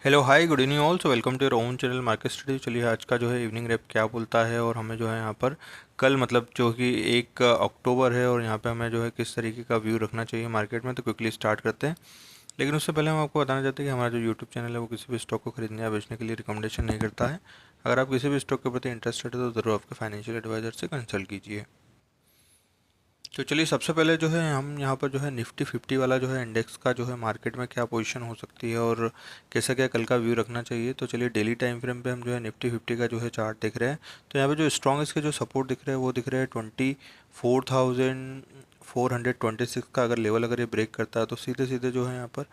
Hello hi good evening also welcome to your own channel market study. चलिए आज का जो है इवनिंग रैप क्या बोलता है और हमें जो है यहाँ पर कल मतलब जो कि 1 अक्टूबर है और यहाँ पे हमें जो है किस तरीके का व्यू रखना चाहिए मार्केट में। तो क्विकली स्टार्ट करते हैं। लेकिन उससे पहले हम आपको बताना चाहते हैं कि हमारा जो यूट्यूब चैनल है वो किसी भी स्टॉक को खरीदने या बेचने के लिए रिकमेंडेशन नहीं करता है। अगर आप किसी भी स्टॉक के प्रति इंटरेस्टेड है तो ज़रूर आपके फाइनेंशियल एडवाइजर से कंसल्ट कीजिए। तो चलिए सबसे पहले जो है हम यहाँ पर जो है निफ्टी 50 वाला जो है इंडेक्स का जो है मार्केट में क्या पोजीशन हो सकती है और कैसा क्या कल का व्यू रखना चाहिए। तो चलिए डेली टाइम फ्रेम पे हम जो है निफ्टी 50 का जो है चार्ट देख रहे हैं। तो यहाँ पे जो स्ट्रॉन्ग इसके जो सपोर्ट दिख रहे हैं वो दिख रहे हैं 24,426 का। अगर लेवल अगर ये ब्रेक करता है तो सीधे सीधे जो है यहाँ पर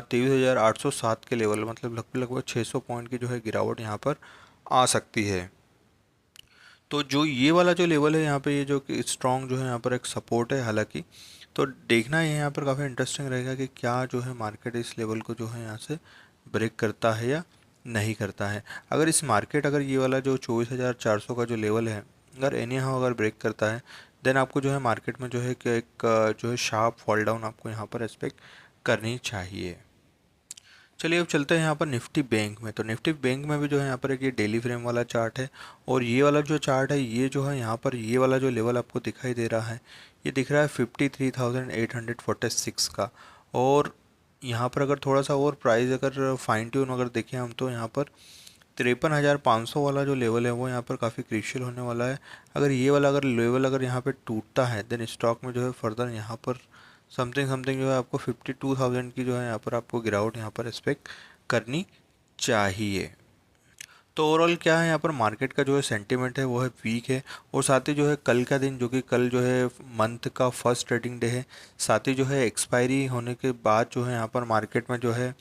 23,807 के लेवल मतलब लगभग लगभग 600 पॉइंट की जो है गिरावट यहाँ पर आ सकती है। तो जो ये वाला जो लेवल है यहाँ पे ये जो स्ट्रॉन्ग जो है यहाँ पर एक सपोर्ट है हालांकि। तो देखना है यहाँ पर काफ़ी इंटरेस्टिंग रहेगा कि क्या जो है मार्केट इस लेवल को जो है यहाँ से ब्रेक करता है या नहीं करता है। अगर इस मार्केट अगर ये वाला जो 24,400 का जो लेवल है अगर एनी हाउ अगर ब्रेक करता है देन आपको जो है मार्केट में जो है कि एक जो है शार्प फॉल डाउन आपको यहाँ पर एक्सपेक्ट करनी चाहिए। चलिए अब चलते हैं यहाँ पर निफ्टी बैंक में। तो निफ्टी बैंक में भी जो है यहाँ पर एक ये डेली फ्रेम वाला चार्ट है और ये वाला जो चार्ट है ये जो है यहाँ पर ये वाला जो लेवल आपको दिखाई दे रहा है ये दिख रहा है 53,846 का। और यहाँ पर अगर थोड़ा सा और प्राइस अगर फाइन ट्यून अगर देखें हम तो यहाँ पर 53,500 वाला जो लेवल है वो यहाँ पर काफ़ी क्रिशियल होने वाला है। अगर ये वाला अगर लेवल अगर यहाँ पे टूटता है देन स्टॉक में जो है फर्दर यहाँ पर समथिंग समथिंग जो है आपको 52,000 की जो है यहाँ पर आपको गिरावट यहाँ पर एक्सपेक्ट करनी चाहिए। तो ओवरऑल क्या है यहाँ पर मार्केट का जो है सेंटीमेंट है वो है वीक है। और साथ ही जो है कल का दिन जो कि कल जो है मंथ का फर्स्ट ट्रेडिंग डे है साथ ही जो है एक्सपायरी होने के बाद जो है यहाँ पर मार्केट में जो है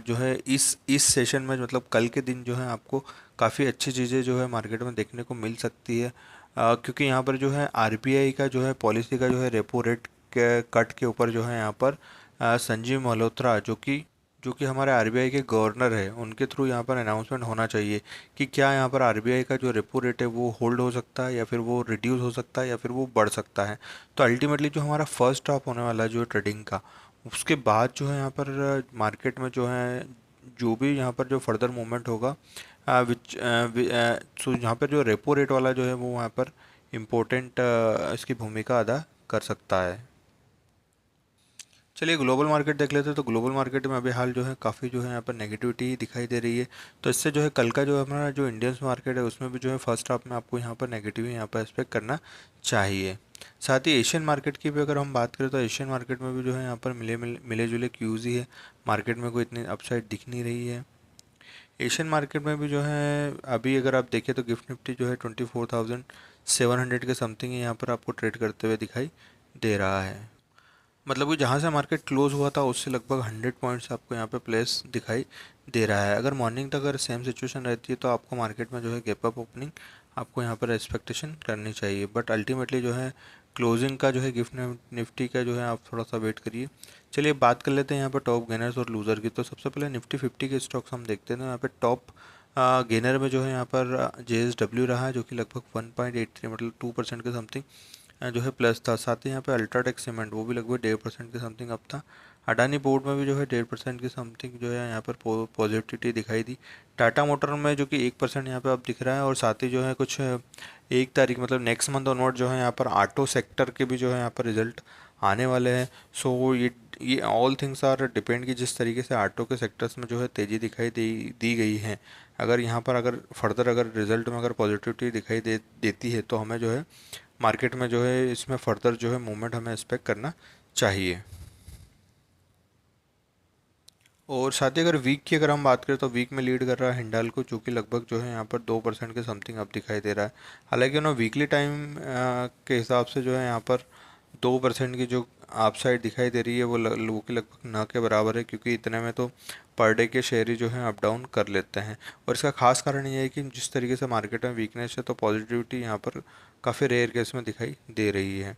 जो है इस सेशन में मतलब कल के दिन जो है आपको काफ़ी अच्छी चीज़ें जो है मार्केट में देखने को मिल सकती है। क्योंकि यहाँ पर जो है आरबीआई का जो है पॉलिसी का जो है रेपो रेट के कट के ऊपर जो है यहाँ पर संजीव मल्होत्रा जो कि हमारे आरबीआई के गवर्नर है उनके थ्रू यहाँ पर अनाउंसमेंट होना चाहिए कि क्या यहाँ पर आरबीआई का जो रेपो रेट है वो होल्ड हो सकता है या फिर वो रिड्यूस हो सकता है या फिर वो बढ़ सकता है। तो अल्टीमेटली जो हमारा फर्स्ट हाफ होने वाला है जो ट्रेडिंग का उसके बाद जो है यहाँ पर मार्केट में जो है जो भी यहाँ पर जो फर्दर मूवमेंट होगा विच सो यहाँ पर जो रेपो रेट वाला जो है वो वहाँ पर इम्पोर्टेंट इसकी भूमिका अदा कर सकता है। चलिए ग्लोबल मार्केट देख लेते हैं। तो ग्लोबल मार्केट में अभी हाल जो है काफ़ी जो है यहाँ पर नेगेटिविटी दिखाई दे रही है। तो इससे जो है कल का जो हमारा जो इंडियंस मार्केट है उसमें भी जो है फर्स्ट हाफ में आपको यहाँ पर नेगेटिव यहाँ पर एक्सपेक्ट करना चाहिए। साथ ही एशियन मार्केट की भी अगर हम बात करें तो एशियन मार्केट में भी जो है यहाँ पर मिले जुले क्यूज ही है। मार्केट में कोई इतनी अपसाइड दिख नहीं रही है। एशियन मार्केट में भी जो है अभी अगर आप देखें तो गिफ्ट निफ्टी जो है 24,700 के समथिंग यहाँ पर आपको ट्रेड करते हुए दिखाई दे रहा है। मतलब कि जहाँ से मार्केट क्लोज हुआ था उससे लगभग 100 पॉइंट्स आपको यहाँ पे प्लेस दिखाई दे रहा है। अगर मॉर्निंग तक अगर सेम सिचुएशन रहती है तो आपको मार्केट में जो है गैप अप ओपनिंग आपको यहाँ पर एक्सपेक्टेशन करनी चाहिए। बट अल्टीमेटली जो है क्लोजिंग का जो है गिफ्ट निफ्टी का जो है आप थोड़ा सा वेट करिए। चलिए बात कर लेते हैं यहाँ पर टॉप गेनर्स और लूज़र की। तो सबसे पहले निफ्टी 50 के स्टॉक्स हम देखते हैं। तो यहाँ पे टॉप गेनर में जो है यहाँ पर JSW रहा है जो कि लगभग 1.83 मतलब 2% के समथिंग जो है प्लस था। साथ ही यहाँ पे अल्ट्राटेक सीमेंट वो भी लगभग 1.5% के समथिंग अप था। अडानी पोर्ट में भी जो है 1.5% की समथिंग जो है यहाँ पर पॉजिटिविटी दिखाई दी। टाटा मोटर में जो कि 1% यहाँ पे अब दिख रहा है। और साथ ही जो है कुछ 1 तारीख मतलब नेक्स्ट मंथ ऑनवर्ड जो है यहाँ पर ऑटो सेक्टर के भी जो है यहाँ पर रिजल्ट आने वाले हैं। सो ये ऑल थिंग्स आर डिपेंड कि जिस तरीके से ऑटो के सेक्टर्स में जो है तेज़ी दिखाई दी गई है। अगर यहाँ पर अगर फर्दर अगर रिजल्ट में अगर पॉजिटिविटी दिखाई देती है तो हमें जो है मार्केट में जो है इसमें फर्दर जो है मूवमेंट हमें एक्सपेक्ट करना चाहिए। और साथ ही अगर वीक की अगर हम बात करें तो वीक में लीड कर रहा है हिंडाल्को जो कि लगभग जो है यहाँ पर 2% के समथिंग अब दिखाई दे रहा है। हालांकि ना वीकली टाइम के हिसाब से जो है यहाँ पर 2% की जो आप साइड दिखाई दे रही है वो लोगों की लगभग ना के बराबर है क्योंकि इतने में तो पर डे के शेयर ही जो है अप डाउन कर लेते हैं। और इसका खास कारण ये है कि जिस तरीके से मार्केट में वीकनेस है तो पॉजिटिविटी यहाँ पर काफ़ी रेयर केस में दिखाई दे रही है।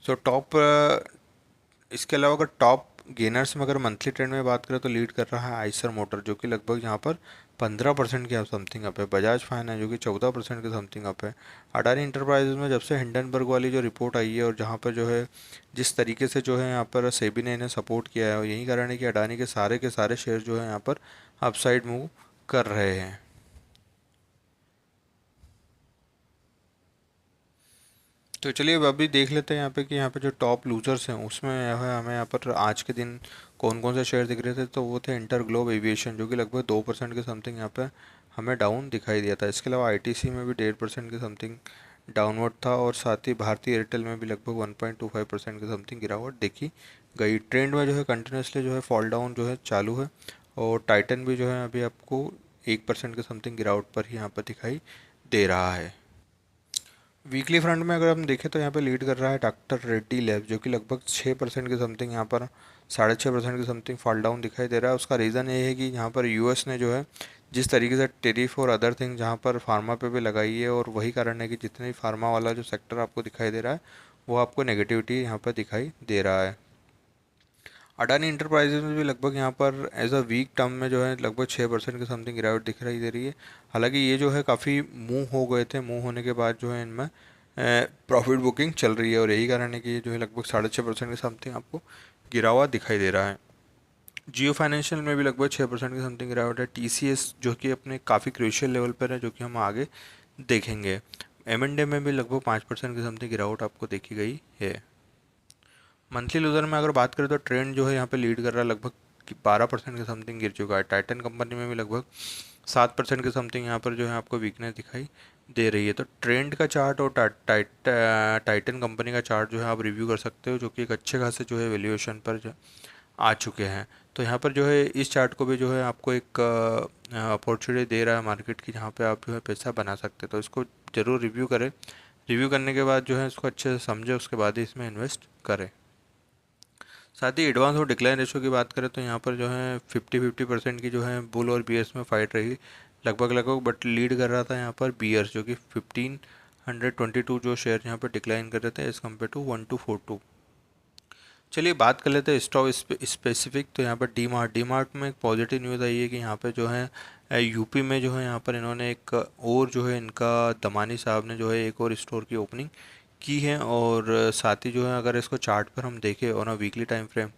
सो टॉप इसके अलावा अगर टॉप गेनर्स में अगर मंथली ट्रेंड में बात करें तो लीड कर रहा है आइसर मोटर, जो कि लगभग यहाँ पर 15% के समथिंग अप है। बजाज फाइनेंस जो कि 14% के समथिंग अप है। अडानी इंटरप्राइजेज में जब से हिंडनबर्ग वाली जो रिपोर्ट आई है और जहाँ पर जो है जिस तरीके से जो है यहाँ पर सेबी ने इन्हें सपोर्ट किया है, और यही कारण है कि अडानी के सारे शेयर जो है यहाँ पर अपसाइड मूव कर रहे हैं। तो चलिए अब अभी देख लेते हैं यहाँ पे कि यहाँ पे जो टॉप लूजर्स हैं उसमें है हमें यहाँ पर आज के दिन कौन कौन से शेयर दिख रहे थे। तो वो थे इंटर ग्लोब एविएशन, जो कि लगभग 2% के समथिंग यहाँ पे हमें डाउन दिखाई दिया था। इसके अलावा आईटीसी में भी 1.5% के समथिंग डाउनवर्ड था, और साथ ही भारतीय एयरटेल में भी लगभग 1.25% के समथिंग गिरावट देखी गई। ट्रेंड में जो है कंटिन्यूसली जो है फॉल डाउन जो है चालू है, और टाइटन भी जो है अभी आपको 1% के समथिंग गिरावट पर ही यहाँ पर दिखाई दे रहा है। वीकली फ्रंट में अगर हम देखें तो यहाँ पे लीड कर रहा है डॉक्टर रेड्डी लैब, जो कि लगभग 6% के समथिंग यहाँ पर 6.5% के समथिंग फॉल डाउन दिखाई दे रहा है। उसका रीज़न ये है कि यहाँ पर यूएस ने जो है जिस तरीके से टेरिफ और अदर थिंग जहाँ पर फार्मा पे भी लगाई है, और वही कारण है कि जितने भी फार्मा वाला जो सेक्टर आपको दिखाई दे रहा है वो आपको नेगेटिविटी यहाँ पर दिखाई दे रहा है। अडानी इंटरप्राइजेज में भी लगभग यहाँ पर एज अ वीक टर्म में जो है लगभग 6% के समथिंग गिरावट दिख रही दे रही है। हालांकि ये जो है काफ़ी मूव हो गए थे, मूव होने के बाद जो है इनमें प्रॉफिट बुकिंग चल रही है, और यही कारण है कि ये जो है लगभग 6.5% के समथिंग आपको गिरावट दिखाई दे रहा है। जियो फाइनेंशियल में भी लगभग 6% की समथिंग गिरावट है। टीसीएस जो कि अपने काफ़ी क्रूशियल लेवल पर है, जो कि हम आगे देखेंगे। एम&ए में भी लगभग 5% की समथिंग गिरावट आपको देखी गई है। मंथली लूजर में अगर बात करें तो ट्रेंड जो है यहाँ पे लीड कर रहा है, लगभग 12% के समथिंग गिर चुका है। टाइटन कंपनी में भी लगभग 7% के समथिंग यहाँ पर जो है आपको वीकनेस दिखाई दे रही है। तो ट्रेंड का चार्ट और टाइटन कंपनी का चार्ट जो है आप रिव्यू कर सकते हो, जो कि एक अच्छे खासे जो है वैल्यूएशन पर जो आ चुके हैं। तो यहाँ पर जो है इस चार्ट को भी जो है आपको एक अपॉर्चुनिटी दे रहा है मार्केट की, जहाँ पे आप जो है पैसा बना सकते हैं। तो इसको ज़रूर रिव्यू करें। रिव्यू करने के बाद जो है इसको अच्छे से समझे, उसके बाद ही इसमें इन्वेस्ट करें। साथ ही एडवांस और डिक्लाइन रेशो की बात करें तो यहाँ पर जो है 50-50% की जो है बुल और बीयर्स में फाइट रही लगभग लगभग, बट लीड कर रहा था यहाँ पर बीयर्स, जो कि 1522 जो शेयर यहाँ पर डिक्लाइन कर रहे थे एज़ कम्पेयर टू 1242। चलिए बात कर लेते हैं स्टॉक स्पेसिफिक। तो यहाँ पर डी मार्ट में एक पॉजिटिव न्यूज़ आई है कि यहाँ पे जो है यूपी में जो है यहाँ पर इन्होंने एक और जो है इनका दमानी साहब ने जो है एक और स्टोर की ओपनिंग की है। और साथ ही जो है अगर इसको चार्ट पर हम देखें और ना वीकली टाइम फ्रेम,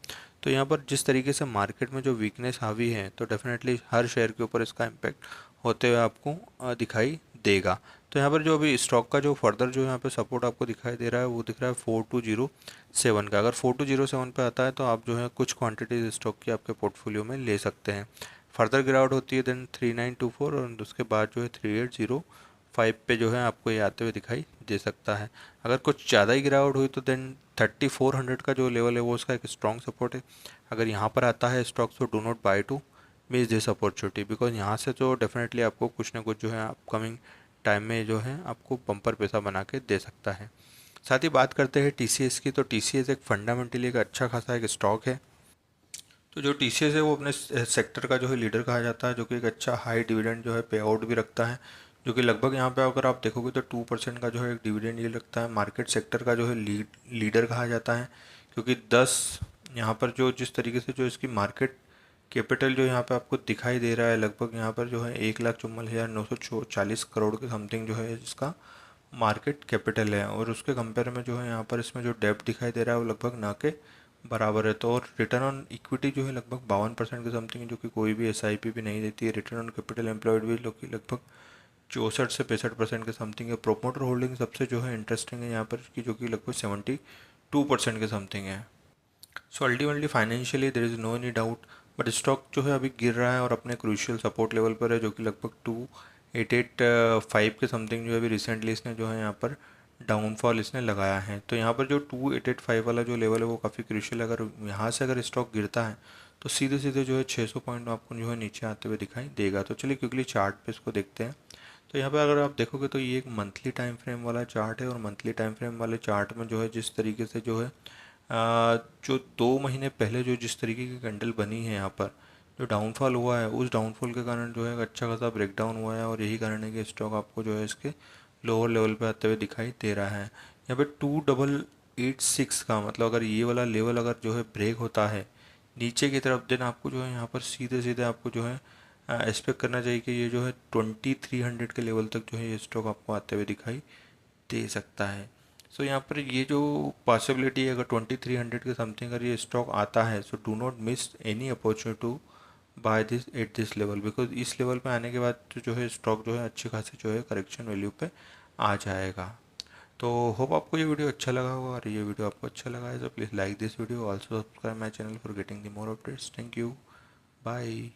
तो यहाँ पर जिस तरीके से मार्केट में जो वीकनेस हावी है, तो डेफिनेटली हर शेयर के ऊपर इसका इम्पैक्ट होते हुए आपको दिखाई देगा। तो यहाँ पर जो अभी स्टॉक का जो फर्दर जो यहाँ पे सपोर्ट आपको दिखाई दे रहा है वो दिख रहा है 4207 का। अगर 4207 पे आता है तो आप जो है कुछ क्वांटिटीज स्टॉक की आपके पोर्टफोलियो में ले सकते हैं। फर्दर गिरावट होती है देन 3924, और उसके बाद जो है 3805 पे जो है आपको ये आते हुए दिखाई दे सकता है। अगर कुछ ज़्यादा ही गिरावट हुई तो देन 3400 का जो लेवल है वो उसका एक स्ट्रॉन्ग सपोर्ट है। अगर यहाँ पर आता है स्टॉक तो do not by two miss this opportunity, because यहाँ से तो डेफिनेटली आपको कुछ ना कुछ जो है अपकमिंग टाइम में जो है आपको बम्पर पैसा बना के दे सकता है। साथ ही बात करते हैं टीसीएस की। तो टीसीएस एक फंडामेंटली एक अच्छा खासा एक स्टॉक है। तो जो टीसीएस है वो अपने सेक्टर का जो है लीडर कहा जाता है, जो कि एक अच्छा हाई डिविडेंड जो है पे आउट भी रखता है, जो कि लगभग यहाँ पे अगर आप देखोगे तो 2% का जो है एक डिविडेंड ये लगता है। मार्केट सेक्टर का जो है लीडर कहा जाता है, क्योंकि 10 यहाँ पर जो जिस तरीके से जो इसकी मार्केट कैपिटल जो यहाँ पे आपको दिखाई दे रहा है, लगभग यहाँ पर जो है 1,54,940 करोड़ के समथिंग जो है इसका मार्केट कैपिटल है। और उसके कंपेयर में जो है यहाँ पर इसमें जो डेप्ट दिखाई दे रहा है वो लगभग ना के बराबर है। तो और रिटर्न ऑन इक्विटी जो है लगभग 52% के समथिंग है, जो कि कोई भी एसआईपी भी नहीं देती है। रिटर्न ऑन कैपिटल एम्प्लॉयड भी लोग लगभग 64 से 65% के समथिंग है। प्रोमोटर होल्डिंग सबसे जो है इंटरेस्टिंग है यहाँ पर की, जो कि लगभग 72% के समथिंग है। So ultimately financially there is no any doubt, but stock जो है अभी गिर रहा है और अपने क्रूशियल सपोर्ट लेवल पर है, जो कि लगभग 2885 के समथिंग जो है अभी रिसेंटली इसने जो है यहाँ पर डाउनफॉल इसने लगाया है। तो यहाँ पर जो 2885 वाला जो लेवल है वो काफ़ी क्रूशियल है। अगर यहाँ से अगर स्टॉक गिरता है तो सीधे सीधे जो है 600 पॉइंट आपको जो है नीचे आते हुए दिखाई देगा। तो चलिए क्विकली चार्ट पे इसको देखते हैं। तो यहाँ पर अगर आप देखोगे तो ये एक मंथली टाइम फ्रेम वाला चार्ट है, और मंथली टाइम फ्रेम वाले चार्ट में जो है जिस तरीके से जो है जो 2 महीने पहले जो जिस तरीके की कैंडल बनी है यहाँ पर जो डाउनफॉल हुआ है, उस डाउनफॉल के कारण जो है अच्छा खासा ब्रेकडाउन हुआ है, और यही कारण है कि स्टॉक आपको जो है इसके लोअर लेवल पे आते हुए दिखाई दे रहा है। यहाँ पे 2886 का मतलब अगर ये वाला लेवल अगर जो है ब्रेक होता है नीचे की तरफ, देन आपको जो है यहाँ पर सीधे सीधे आपको जो है एक्सपेक्ट करना चाहिए कि ये जो है 2300 के लेवल तक जो है ये स्टॉक आपको आते हुए दिखाई दे सकता है। सो यहाँ पर ये जो पॉसिबिलिटी है, अगर 2300 के समथिंग अगर ये स्टॉक आता है, so do not miss any opportunity to buy this at this level, because इस लेवल पे आने के बाद तो जो है स्टॉक जो है अच्छी खासी जो है करेक्शन वैल्यू पे आ जाएगा। तो होप आपको ये वीडियो अच्छा लगा होगा, और ये वीडियो आपको अच्छा लगा है तो please like this video, also subscribe my channel for getting the more updates. Thank you, bye.